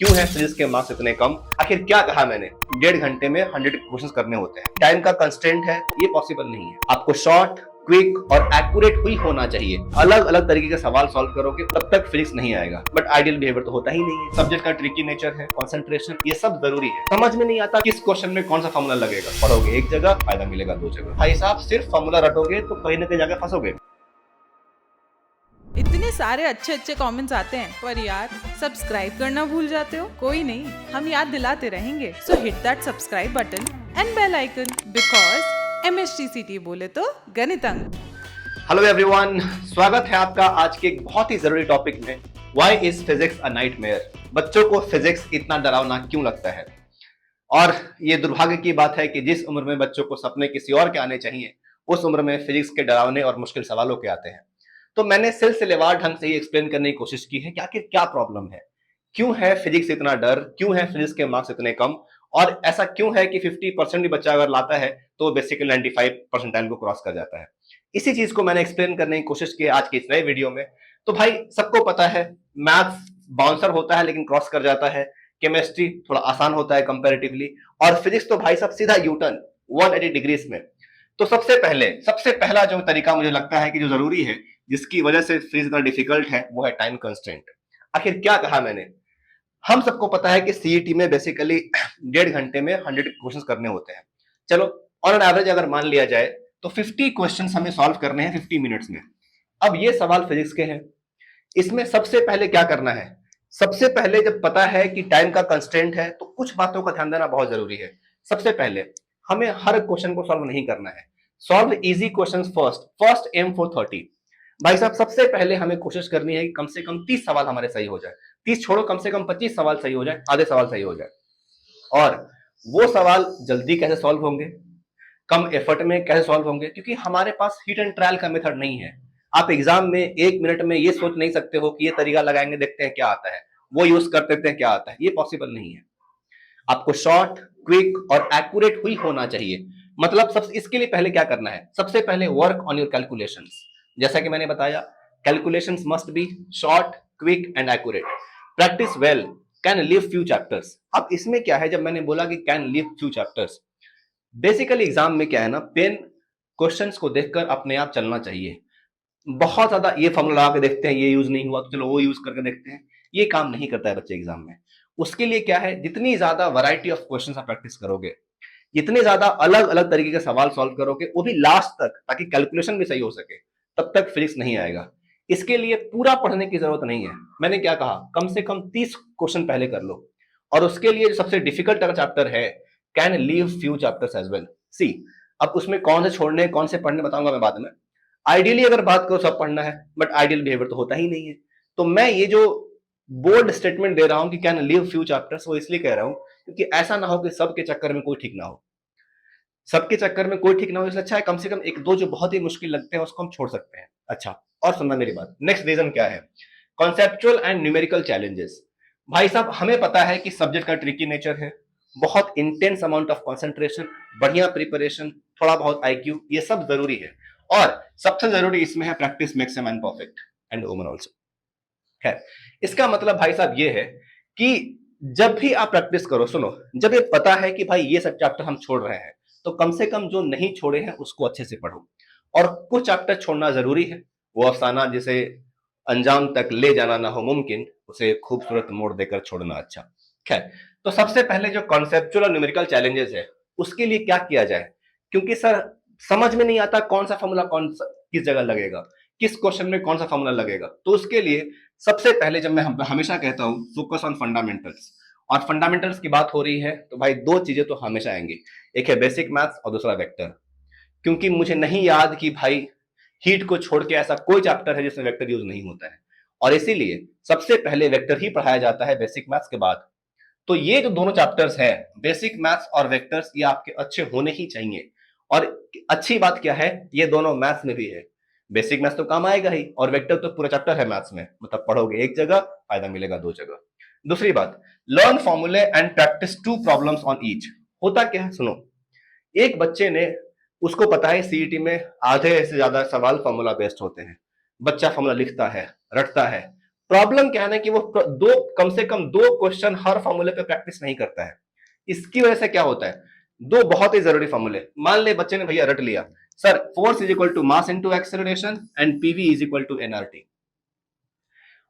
क्यों है फिजिक्स के मार्क्स इतने कम? आखिर क्या कहा मैंने? 1.5 घंटे में 100 क्वेश्चंस करने होते हैं। टाइम का कंस्ट्रेंट है, ये पॉसिबल नहीं है। आपको शॉर्ट, क्विक और एक्यूरेट ही होना चाहिए। अलग अलग तरीके के सवाल सॉल्व करोगे तब तक फिजिक्स नहीं आएगा। बट आइडियल बिहेवियर तो होता ही नहीं है। सब्जेक्ट का ट्रिकी नेचर है, कंसंट्रेशन, ये सब जरूरी है। समझ में नहीं आता किस क्वेश्चन में कौन सा फॉर्मूला लगेगा। पढ़ोगे एक जगह, फायदा मिलेगा 2 जगह। भाई साहब, सिर्फ फॉर्मूला रटोगे तो कहीं ना कहीं जाके फंसोगे। इतने सारे अच्छे अच्छे कमेंट्स आते हैं पर यार सब्सक्राइब करना भूल जाते हो। कोई नहीं, हम याद दिलाते रहेंगे। So hit that subscribe button and bell icon because MSTCT बोले तो गणित अंक। हेलो एवरीवन, स्वागत है आपका आज के एक बहुत ही जरूरी टॉपिक में। Why is physics a nightmare? बच्चों को फिजिक्स इतना डरावना क्यों लगता है? और ये दुर्भाग्य की बात है कि जिस उम्र में बच्चों को सपने किसी और के आने चाहिए, उस उम्र में फिजिक्स के डरावने और मुश्किल सवालों के आते हैं। तो मैंने सिलसिलेवार ढंग से ही एक्सप्लेन करने की कोशिश की है कि आखिर क्या प्रॉब्लम है, क्यों है फिजिक्स इतना डर, क्यों है फिजिक्स के मार्क्स इतने कम, और ऐसा क्यों है कि 50% भी बच्चा अगर लाता है तो बेसिकली 95 परसेंटाइल को क्रॉस कर जाता है। इसी चीज को मैंने एक्सप्लेन करने की कोशिश की आज के इस नए वीडियो में। तो भाई सबको पता है, मैथ्स बाउंसर होता है लेकिन क्रॉस कर जाता है, केमिस्ट्री थोड़ा आसान होता है कंपैरेटिवली, और फिजिक्स तो भाई सब सीधा यूटर्न 180 डिग्रीज में। तो सबसे पहला जो तरीका मुझे लगता है कि जो जरूरी है, जिसकी वजह से फिजिक्स इतना डिफिकल्ट है, वो है टाइम कंस्ट्रेंट। आखिर क्या कहा मैंने? हम सबको पता है कि सीईटी में बेसिकली 1.5 घंटे में 100 क्वेश्चंस करने होते हैं। चलो, ऑन एन एवरेज अगर मान लिया जाए तो 50 क्वेश्चंस हमें सॉल्व करने हैं 50 मिनट्स में। अब ये सवाल फिजिक्स के हैं। इसमें सबसे पहले क्या करना है? सबसे पहले जब पता है कि टाइम का कंस्ट्रेंट है तो कुछ बातों का ध्यान देना बहुत जरूरी है। सबसे पहले हमें हर क्वेश्चन को सॉल्व नहीं करना है। Solve easy questions first aim for 30। भाई साहब, सबसे पहले हमें कोशिश करनी है कि कम से कम 30 सवाल हमारे सही हो जाए। 30 छोड़ो, कम से कम 25 सवाल सही हो जाए, आधे सवाल सही हो जाए। और वो सवाल जल्दी कैसे सॉल्व होंगे, कम एफर्ट में कैसे सॉल्व होंगे? क्योंकि हमारे पास हिट एंड ट्रायल का मेथड नहीं है। आप एग्जाम में 1 मिनट में ये सोच नहीं सकते हो कि ये तरीका लगाएंगे, देखते हैं क्या आता है, वो यूज कर देते हैं क्या आता है। ये पॉसिबल नहीं है। आपको शॉर्ट, क्विक और एक्यूरेट ही होना चाहिए। मतलब सब इसके लिए पहले क्या करना है? सबसे पहले वर्क ऑन योर कैलकुलेशंस। जैसा कि मैंने बताया, calculations must be short, quick and accurate. Practice well, can leave few chapters. अब इसमें क्या है, जब मैंने बोला कि can leave few chapters, basically exam में क्या है ना, पेन क्वेश्चंस को देखकर अपने आप चलना चाहिए। बहुत ज्यादा ये फॉर्मूला लगा के देखते हैं, ये यूज नहीं हुआ तो चलो वो यूज करके देखते हैं, ये काम नहीं करता है बच्चे एग्जाम में। उसके लिए क्या है, जितनी ज्यादा वैरायटी ऑफ क्वेश्चंस आप प्रैक्टिस करोगे, जितने ज्यादा अलग अलग तरीके के सवाल सॉल्व करोगे, वो भी लास्ट तक, ताकि कैलकुलेशन भी सही हो सके, तब तक फिजिक्स नहीं आएगा। इसके लिए पूरा पढ़ने की जरूरत नहीं है। मैंने क्या कहा, कम से कम 30 क्वेश्चन पहले कर लो। और उसके लिए जो सबसे डिफिकल्ट अगर चैप्टर है, can leave few chapters as well. See, अब उसमें कौन से छोड़ने कौन से पढ़ने बताऊंगा मैं बाद में। आइडियली अगर बात करो सब पढ़ना है, बट आइडियल बिहेवियर तो होता ही नहीं है। तो मैं ये जो बोल्ड स्टेटमेंट दे रहा हूं कि कैन लीव फ्यू चैप्टर्स, वो इसलिए कह रहा हूं क्योंकि ऐसा ना हो कि सबके चक्कर में कोई ठीक ना हो। सबके चक्कर में कोई ठीक ना हो, इसलिए अच्छा है कम से कम एक दो जो बहुत ही मुश्किल लगते हैं उसको हम छोड़ सकते हैं। अच्छा, और सुनना मेरी बात। नेक्स्ट रीजन क्या है? Conceptual and numerical challenges. भाई साहब, हमें पता है कि सब्जेक्ट का ट्रिकी नेचर है, बहुत इंटेंस अमाउंट ऑफ कंसंट्रेशन, बढ़िया प्रिपरेशन, थोड़ा बहुत आईक्यू, ये सब जरूरी है। और सबसे जरूरी इसमें है practice makes a man perfect and woman also. है, इसका मतलब भाई साहब ये है कि जब भी आप प्रैक्टिस करो, सुनो, जब ये पता है कि भाई ये सब चैप्टर हम छोड़ रहे हैं, तो कम से कम जो नहीं छोड़े हैं उसको अच्छे से पढ़ो। और कुछ चैप्टर छोड़ना जरूरी है, वो अफसाना जिसे अंजाम तक ले जाना ना हो मुमकिन, उसे खूबसूरत मोड़ देकर छोड़ना अच्छा। खैर, तो सबसे पहले जो कॉन्सेप्चुअल और न्यूमेरिकल चैलेंजेस है, उसके लिए क्या किया जाए? क्योंकि सर समझ में नहीं आता कौन सा फॉर्मूला किस जगह लगेगा, किस क्वेश्चन में कौन सा फॉर्मूला लगेगा। तो उसके लिए सबसे पहले, जब मैं हमेशा कहता हूं फोकस ऑन फंडामेंटल्स, और फंडामेंटल्स की बात हो रही है तो भाई दो चीजें तो हमेशा आएंगी, एक है बेसिक मैथ्स और दूसरा वेक्टर। क्योंकि मुझे नहीं याद कि भाई हीट को छोड़ के ऐसा कोई चैप्टर है जिसमें वेक्टर यूज नहीं होता है, और इसीलिए सबसे पहले वेक्टर ही पढ़ाया जाता है बेसिक मैथ्स के बाद। तो ये जो दोनों चैप्टर्स है, बेसिक मैथ्स और वेक्टर्स, ये आपके अच्छे होने ही चाहिए। और अच्छी बात क्या है, ये दोनों मैथ्स में भी है। बेसिक मैथ्स तो काम आएगा ही, और वेक्टर तो पूरा चैप्टर है मैथ्स में, मतलब पढ़ोगे एक जगह, फायदा मिलेगा 2 जगह। दूसरी बात, लर्न फॉर्मूले and practice 2 problems on each. होता क्या है, सुनो, एक बच्चे ने, उसको पता है सीईटी में आधे से ज्यादा सवाल फॉर्मूला बेस्ड होते हैं। बच्चा फॉर्मूला लिखता है, रटता है, प्रॉब्लम क्या है ना कि वो कम से कम 2 क्वेश्चन हर फॉर्मूले पे प्रैक्टिस नहीं करता है। इसकी वजह से क्या होता है, 2 बहुत ही जरूरी फॉर्मूले मान ले बच्चे ने भैया रट लिया, sir force is equal to mass into acceleration and PV is equal to NRT.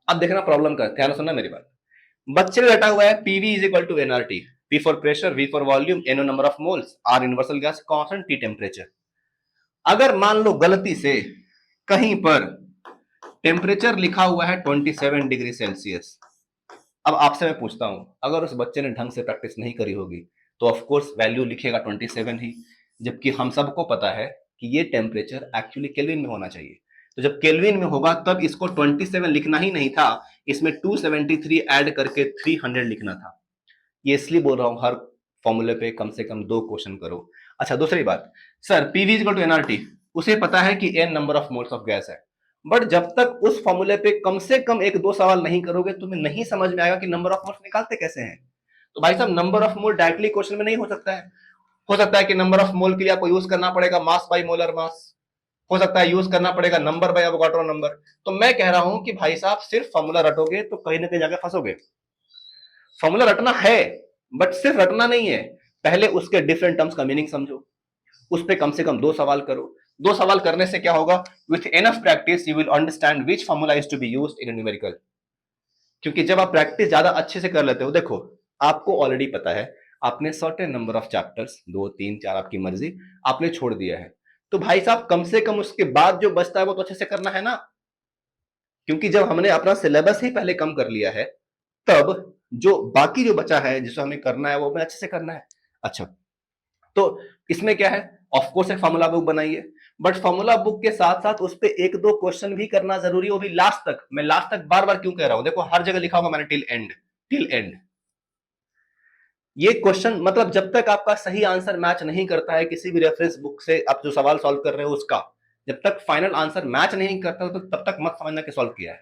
अब देखना प्रॉब्लम का, ध्यान सुनना मेरी बात। बच्चे ने रटा हुआ है PV is equal to NRT, P for pressure, V for volume, NO number of moles, R universal gas constant, T temperature. अगर मान लो गलती से कहीं पर टेम्परेचर लिखा हुआ है 27 डिग्री सेल्सियस, अब आपसे मैं पूछता हूं, अगर उस बच्चे ने ढंग से प्रैक्टिस नहीं करी होगी तो ऑफ कोर्स वैल्यू लिखेगा 27 ही, जबकि हम सबको पता है कि ये टेम्परेचर एक्चुअली केल्विन में होना चाहिए। तो जब केल्विन में होगा तब इसको 27 लिखना ही नहीं था, इसमें 273 ऐड करके 300 लिखना था। ये इसलिए बोल रहा हूं हर फॉर्मूले पे कम से कम 2 क्वेश्चन करो। अच्छा दूसरी बात, sir PV is equal to NRT, उसे पता है कि N number of moles of gas है, बट जब तक उस फॉर्मूले पे कम से कम 1-2 सवाल नहीं करोगे तुम्हें नहीं समझ में आएगा कि नंबर ऑफ मोल्स निकालते कैसे हैं। तो भाई साहब number of mole directly question में नहीं हो सकता है, हो सकता है कि नंबर ऑफ मोल के लिए आपको यूज करना पड़ेगा मास बाय मोलर मास, हो सकता है यूज करना पड़ेगा नंबर बाय एवोगाड्रो नंबर। तो मैं कह रहा हूं कि भाई साहब सिर्फ फॉर्मूला रटोगे तो कहीं ना कहीं जाके फंसोगे। फॉर्मूला रटना है बट सिर्फ रटना नहीं है, पहले उसके डिफरेंट टर्म्स का मीनिंग समझो, उस पर कम से कम 2 सवाल करो। 2 सवाल करने से क्या होगा, with enough practice you will understand which formula is to be used in numerical. क्योंकि जब आप प्रैक्टिस ज्यादा अच्छे से कर लेते हो, देखो आपको ऑलरेडी पता है आपने सर्टेन नंबर ऑफ चैप्टर्स 2, 3, 4 आपकी मर्जी आपने छोड़ दिया है, तो भाई साहब कम से कम उसके बाद जो बचता है वो तो अच्छे से करना है ना। क्योंकि जब हमने अपना सिलेबस ही पहले कम कर लिया है तब जो बाकी जो बचा है जिसको हमें करना है वो हमें अच्छे से करना है। अच्छा तो इसमें क्या है, ऑफ कोर्स एक फॉर्मूला बुक बनाइए, बट फॉर्मूला बुक के साथ साथ उस पे 1-2 क्वेश्चन भी करना जरूरी है, वो भी लास्ट तक। मैं लास्ट तक बार बार क्यों कह रहा हूं, देखो हर जगह लिखा होगा मैंने टिल एंड, टिल एंड। ये क्वेश्चन मतलब जब तक आपका सही आंसर मैच नहीं करता है किसी भी रेफरेंस बुक से आप जो सवाल सॉल्व कर रहे हो उसका, जब तक फाइनल आंसर मैच नहीं करता तो तब तक मत समझना कि सॉल्व किया है।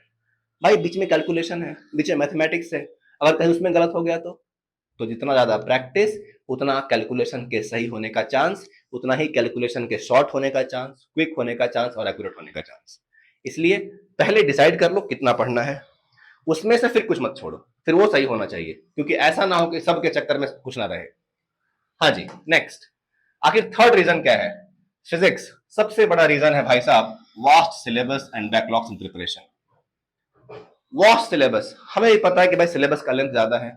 भाई बीच में कैलकुलेशन है, बीच में मैथमेटिक्स है, अगर कहीं उसमें गलत हो गया तो जितना ज्यादा प्रैक्टिस उतना कैलकुलेशन के सही होने का चांस, उतना ही कैलकुलेशन के शॉर्ट होने का चांस, क्विक होने का चांस और एक्यूरेट होने का चांस। इसलिए पहले डिसाइड कर लो कितना पढ़ना है, उसमें से फिर कुछ मत छोड़ो, फिर वो सही होना चाहिए, क्योंकि ऐसा ना हो कि सबके चक्कर में कुछ ना रहे। हाँ जी नेक्स्ट, आखिर थर्ड रीजन क्या है, फिजिक्स सबसे बड़ा रीजन है भाई साहब vast syllabus and backlogs in preparation. Vast syllabus, हमें भी पता है कि भाई सिलेबस का लेंथ ज्यादा है,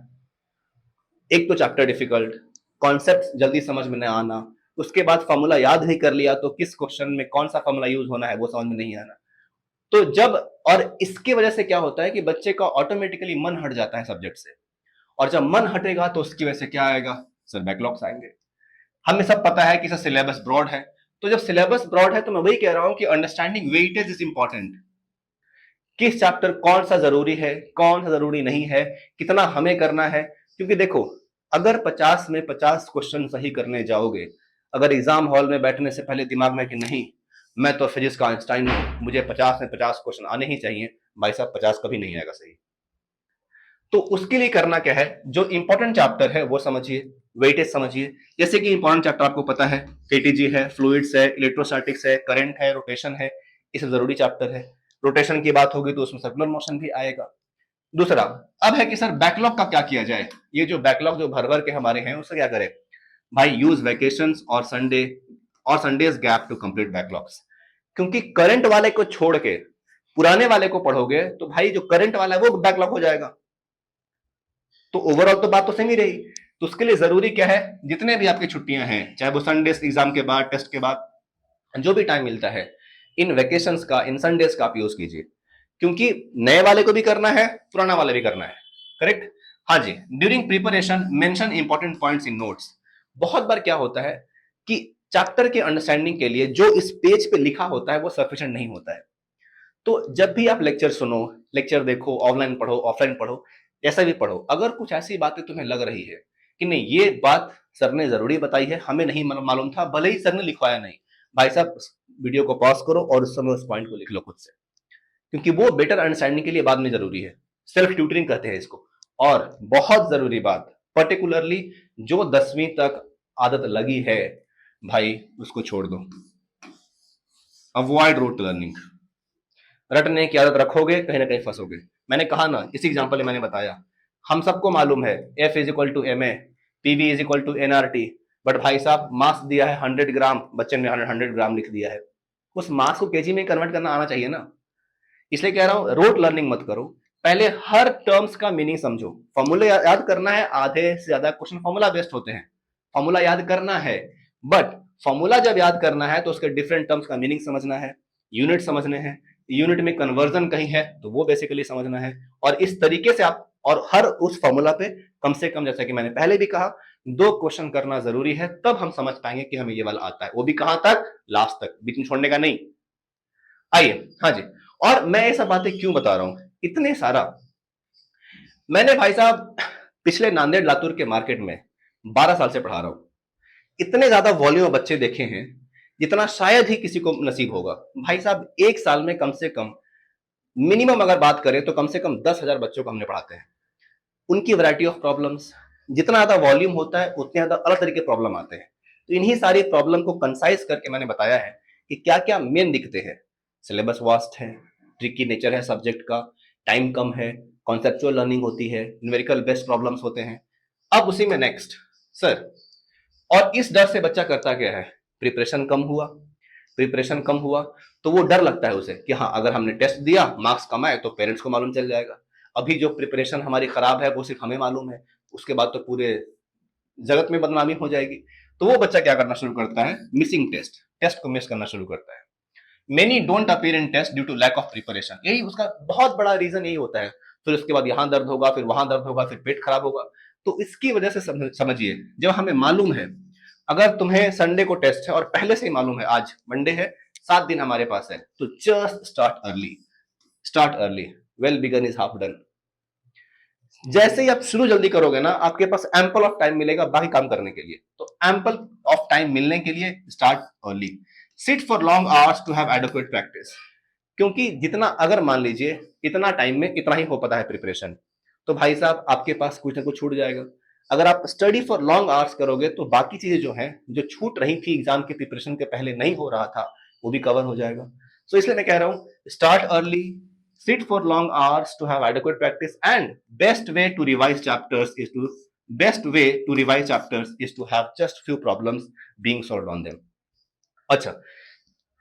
एक तो चैप्टर डिफिकल्ट, कॉन्सेप्ट जल्दी समझ में नहीं आना, उसके बाद फॉर्मूला याद नहीं कर लिया तो किस क्वेश्चन में कौन सा फॉर्मूला यूज होना है वो समझ में नहीं आना। तो जब और इसकी वजह से क्या होता है कि बच्चे का ऑटोमेटिकली मन हट जाता है सब्जेक्ट से, और जब मन हटेगा तो उसकी वजह से क्या आएगा, सर बैकलॉग्स आएंगे। हमें सब पता है कि सर सिलेबस ब्रॉड है, तो जब सिलेबस ब्रॉड है तो मैं वही कह रहा हूं कि अंडरस्टैंडिंग वेटेज इज इंपॉर्टेंट, किस चैप्टर कौन सा जरूरी है कौन सा जरूरी नहीं है, कितना हमें करना है। क्योंकि देखो अगर 50 में 50 क्वेश्चन सही करने जाओगे, अगर एग्जाम हॉल में बैठने से पहले दिमाग में कि नहीं मैं तो फिजिक्स का आइंस्टाइन हूं, मुझे 50 में 50 क्वेश्चन आने ही चाहिए, भाई साहब 50 कभी नहीं आएगा सही। तो उसके लिए करना क्या है, जो इंपॉर्टेंट चैप्टर है वो समझिए, वेटेज समझिए। जैसे कि इंपॉर्टेंट चैप्टर आपको पता है केटीजी है, फ्लूइड्स है, इलेक्ट्रोस्टैटिक्स है, करंट है, रोटेशन है, ये सब जरूरी चैप्टर है। रोटेशन की बात होगी तो उसमें सर्कुलर मोशन भी आएगा। दूसरा अब है कि सर बैकलॉग का क्या किया जाए, ये जो बैकलॉग जो भर भर के हमारे हैं उससे क्या करें। भाई यूज वैकेशंस और Sundays gap to complete backlogs, क्योंकि करंट वाले को छोड़ के पुराने वाले को पढ़ोगे तो भाई जो करंट वाला है वो बैकलॉग हो जाएगा। तो ओवरऑल तो बात तो सेम ही रही। तो उसके लिए जरूरी क्या है, जितने भी आपकी छुट्टियां हैं चाहे वो संडे एग्जाम के बाद, टेस्ट के बाद, जो भी टाइम मिलता है इन वेकेशंस का, इन संडेज का आप यूज कीजिए, क्योंकि नए वाले को भी करना है पुराना वाले भी करना है। करेक्ट। हाँ जी, during preparation mention important points in notes. बहुत बार क्या होता है कि चैप्टर के अंडरस्टैंडिंग के लिए जो इस पेज पे लिखा होता है वो सफिशिएंट नहीं होता है। तो जब भी आप लेक्चर सुनो, लेक्चर देखो, ऑनलाइन पढ़ो ऑफलाइन पढ़ो, जैसा भी पढ़ो, अगर कुछ ऐसी बातें तुम्हें लग रही है कि नहीं ये बात सर ने जरूरी बताई है, हमें नहीं मालूम था, भले ही सर ने लिखवाया नहीं, भाई साहब वीडियो को पॉज करो और उस समय उस पॉइंट को लिख लो खुद से, क्योंकि वो बेटर अंडरस्टैंडिंग के लिए बाद में जरूरी है। सेल्फ ट्यूटरिंग कहते हैं इसको। और बहुत जरूरी बात, पर्टिकुलरली जो 10वीं तक आदत लगी है भाई उसको छोड़ दो। Avoid rote learning. रटने की आदत रखोगे कहीं ना कहीं फंसोगे। मैंने कहा ना, इसी एग्जांपल में मैंने बताया, हम सबको मालूम है F is equal to M A, PV is equal to NRT, but भाई साहब मास दिया है 100 ग्राम, बच्चे ने 100 ग्राम लिख दिया है। उस मास को केजी में कन्वर्ट करना आना चाहिए ना। इसलिए कह रहा हूं रोट लर्निंग मत करो, पहले हर टर्म्स का मीनिंग समझो। फॉर्मूला याद करना है, आधे से ज्यादा क्वेश्चन फॉर्मूला बेस्ड होते हैं, फॉर्मूला याद करना है, बट फॉर्मूला जब याद करना है तो उसके डिफरेंट टर्म्स का मीनिंग समझना है, यूनिट समझने हैं, यूनिट में कन्वर्जन कहीं है तो वो बेसिकली समझना है। और इस तरीके से आप, और हर उस फॉर्मूला पे कम से कम, जैसा कि मैंने पहले भी कहा, 2 क्वेश्चन करना जरूरी है, तब हम समझ पाएंगे कि हमें ये वाला आता है। वो भी कहां तक? लास्ट तक, बीच में छोड़ने का नहीं। आइए, हाँ जी। और मैं ये सब बातें क्यों बता रहा हूं, इतने सारा मैंने भाई साहब पिछले नांदेड़ लातूर के मार्केट में 12 साल से पढ़ा रहा हूं, इतने ज्यादा वॉल्यूम बच्चे देखे हैं जितना शायद ही किसी को नसीब होगा। भाई साहब एक साल में कम से कम, मिनिमम अगर बात करें तो कम से कम 10,000 बच्चों को हमने पढ़ाते हैं। उनकी वैरायटी ऑफ प्रॉब्लम्स, जितना ज्यादा वॉल्यूम होता है उतने ज्यादा अलग तरीके प्रॉब्लम आते हैं। तो इन्हीं सारी प्रॉब्लम को कंसाइज करके मैंने बताया है कि क्या क्या मेन दिखते हैं। सिलेबस वास्ट है, ट्रिकी नेचर है सब्जेक्ट का, टाइम कम है, कॉन्सेप्चुअल लर्निंग होती है, न्यूमेरिकल बेस्ड प्रॉब्लम्स होते हैं। अब उसी में नेक्स्ट सर, और इस डर से बच्चा करता क्या है, प्रिपरेशन कम हुआ, प्रिपरेशन कम हुआ तो वो डर लगता है उसे कि हाँ अगर हमने टेस्ट दिया मार्क्स कम आए तो पेरेंट्स को मालूम चल जाएगा। अभी जो प्रिपरेशन हमारी खराब है वो सिर्फ हमें मालूम है, उसके बाद तो पूरे जगत में बदनामी हो जाएगी। तो वो बच्चा क्या करना शुरू करता है, मिसिंग टेस्ट, टेस्ट को मिस करना शुरू करता है। Many don't appear in test due to lack of preparation, यही उसका बहुत बड़ा रीजन यही होता है। फिर उसके बाद यहां दर्द होगा, फिर वहां दर्द होगा, फिर पेट खराब होगा। तो इसकी वजह से समझिए, जब हमें मालूम है, अगर तुम्हें संडे को टेस्ट है और पहले से ही मालूम है आज मंडे है, 7 दिन हमारे पास है, तो just start early, start early, well begun is half done. जैसे ही आप शुरू जल्दी करोगे ना, आपके पास एम्पल ऑफ टाइम मिलेगा बाकी काम करने के लिए। तो एम्पल ऑफ टाइम मिलने के लिए start early, sit for long hours to have adequate practice. क्योंकि जितना, अगर मान लीजिए इतना टाइम में इतना ही हो पाता है प्रिपरेशन, तो भाई साहब आपके पास कुछ ना कुछ छूट जाएगा। अगर आप स्टडी फॉर लॉन्ग आवर्स करोगे तो बाकी चीजें जो हैं, जो छूट रही थी एग्जाम के प्रिपरेशन के पहले नहीं हो रहा था, वो भी कवर हो जाएगा। सो इसलिए मैं कह रहा हूं start early, sit for long hours to have adequate practice, and best way to revise chapters is to have just few problems being solved on them. अच्छा,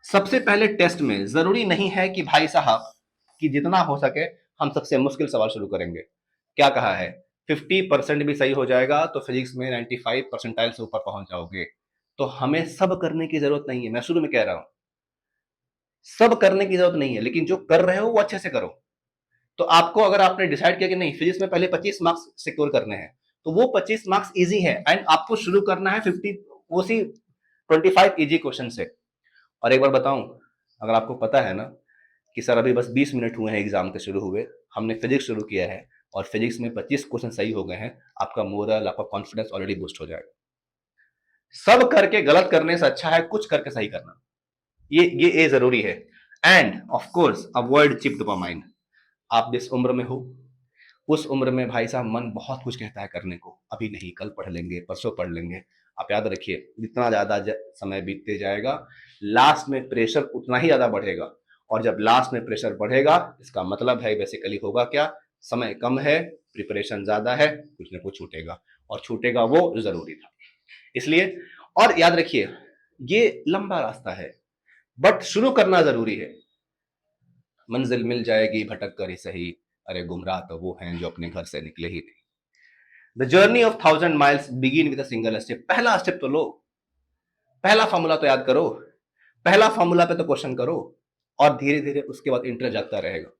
सबसे पहले टेस्ट में जरूरी नहीं है कि भाई साहब कि जितना हो सके हम सबसे मुश्किल सवाल शुरू करेंगे। क्या कहा है, 50% भी सही हो जाएगा तो फिजिक्स में 95 परसेंटाइल से ऊपर पहुंच जाओगे। तो हमें सब करने की जरूरत नहीं है, मैं शुरू में कह रहा हूं सब करने की जरूरत नहीं है, लेकिन जो कर रहे हो वो अच्छे से करो। तो आपको, अगर आपने डिसाइड किया कि नहीं फिजिक्स में पहले 25 मार्क्स सिक्योर करने हैं, तो वो 25 मार्क्स इजी है, एंड आपको शुरू करना है 50 उसी 25 इजी क्वेश्चन से। और एक बार बताऊं, अगर आपको पता है ना कि सर अभी बस 20 मिनट हुए हैं एग्जाम के शुरू हुए, हमने फिजिक्स शुरू किया है और फिजिक्स में 25 क्वेश्चन सही हो गए हैं, आपका मोरल, आपका कॉन्फिडेंस ऑलरेडी बूस्ट हो जाएगा। सब करके गलत करने से अच्छा है कुछ करके सही करना, ये जरूरी है। End of course avoid chip dopamine. आप जिस उम्र में हो उस उम्र में भाई साहब मन बहुत कुछ कहता है करने को, अभी नहीं, कल पढ़ लेंगे, परसों पढ़ लेंगे। आप याद रखिए, जितना ज्यादा समय बीतते जाएगा लास्ट में प्रेशर उतना ही ज्यादा बढ़ेगा, और जब लास्ट में प्रेशर बढ़ेगा इसका मतलब है बेसिकली होगा क्या, समय कम है, प्रिपरेशन ज्यादा है, कुछ ना कुछ छूटेगा, और छूटेगा वो जो जरूरी था। इसलिए, और याद रखिए ये लंबा रास्ता है बट शुरू करना जरूरी है। मंजिल मिल जाएगी भटक कर ही सही, अरे गुमराह तो वो हैं जो अपने घर से निकले ही नहीं। The journey of 1000 miles begin with a single step. पहला स्टेप तो लो, पहला फॉर्मूला तो याद करो, पहला फॉर्मूला पे तो क्वेश्चन करो, और धीरे धीरे उसके बाद इंटरेस्ट जागता रहेगा।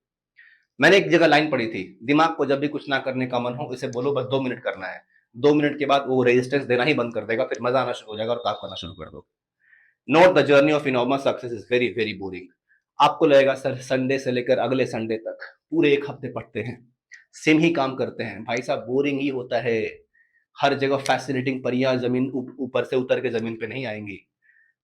मैंने एक जगह लाइन पढ़ी थी, दिमाग को जब भी कुछ ना करने का मन हो इसे बोलो बस 2 मिनट करना है, 2 मिनट के बाद वो रेजिस्टेंस देना ही बंद कर देगा, फिर मजा आना शुरू हो जाएगा और काम करना शुरू कर दो। Note the journey of enormous success is very very boring. आपको लगेगा सर संडे से लेकर अगले संडे तक पूरे 1 हफ्ते पढ़ते हैं, सेम ही काम करते हैं, भाई साहब बोरिंग ही होता है। हर जगह फैसिनेटिंग परियां जमीन ऊपर से उतर के जमीन पे नहीं आएंगी,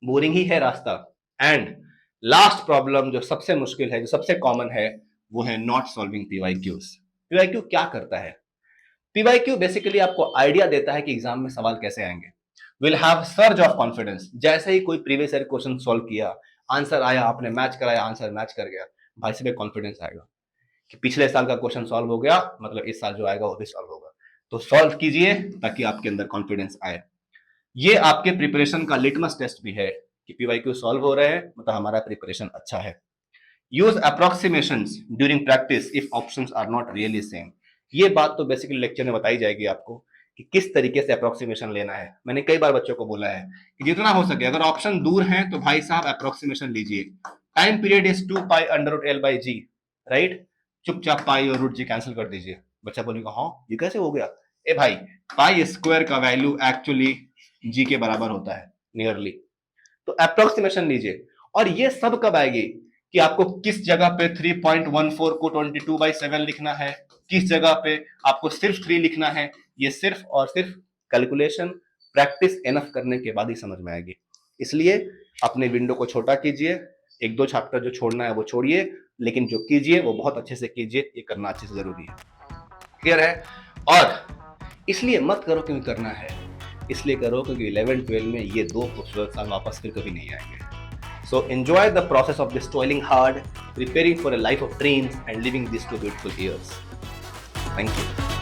बोरिंग ही है रास्ता। एंड लास्ट प्रॉब्लम जो सबसे मुश्किल है, जो सबसे कॉमन है, वो है नॉट सॉल्विंग पीवाईक्यूज। पीवाईक्यू क्या करता है, पीवाईक्यू बेसिकली आपको आइडिया देता है कि एग्जाम में सवाल कैसे आएंगे। Will have surge of confidence, जैसे ही कोई प्रीवियस ईयर क्वेश्चन सॉल्व किया, आंसर आया, आपने मैच कराया, आंसर मैच कर गया, भाई साहब कॉन्फिडेंस आएगा। कि पिछले साल का क्वेश्चन सॉल्व हो गया, मतलब इस साल जो आएगा वो भी सॉल्व होगा। तो सॉल्व कीजिए ताकि आपके अंदर कॉन्फिडेंस आए। ये आपके प्रिपरेशन का लिटमस टेस्ट भी है कि पीवाईक्यू सॉल्व हो रहे हैं, मतलब हमारा प्रिपरेशन अच्छा है। Use approximations during practice if options are not really same. ये बात तो बेसिकली लेक्चर में बताई जाएगी आपको कि किस तरीके से अप्रोक्सीमेशन लेना है। मैंने कई बार बच्चों को बोला है कि जितना हो सके अगर ऑप्शन दूर हैं तो भाई साहब अप्रोक्सीमेशन लीजिए। Time period is 2 pi under root L by G, right. चुपचाप पाई और रूट जी कैंसिल कर दीजिए। बच्चा बोलेगा हाँ ये कैसे हो गया? ए भाई, पाई स्क्वायर का वैल्यू एक्चुअली जी के बराबर होता है नियरली, तो अप्रोक्सीमेशन लीजिए। और ये सब कब आएगी कि आपको किस जगह पे 3.14 को 22/7 लिखना है, किस जगह पे आपको सिर्फ 3 लिखना है, ये सिर्फ और सिर्फ कैलकुलेशन प्रैक्टिस एनफ करने के बाद ही समझ में आएगी। इसलिए अपने विंडो को छोटा कीजिए, 1-2 चैप्टर जो छोड़ना है वो छोड़िए, लेकिन जो कीजिए वो बहुत अच्छे से कीजिए, ये करना अच्छे से जरूरी है। क्लियर है? और इसलिए मत करो क्योंकि करना है, इसलिए करो क्योंकि 11-12 में ये 2 खूबसूरत साल वापस फिर कभी नहीं आएंगे। So enjoy the process of this toiling hard, preparing for a life of dreams and living these 2 beautiful years. Thank you.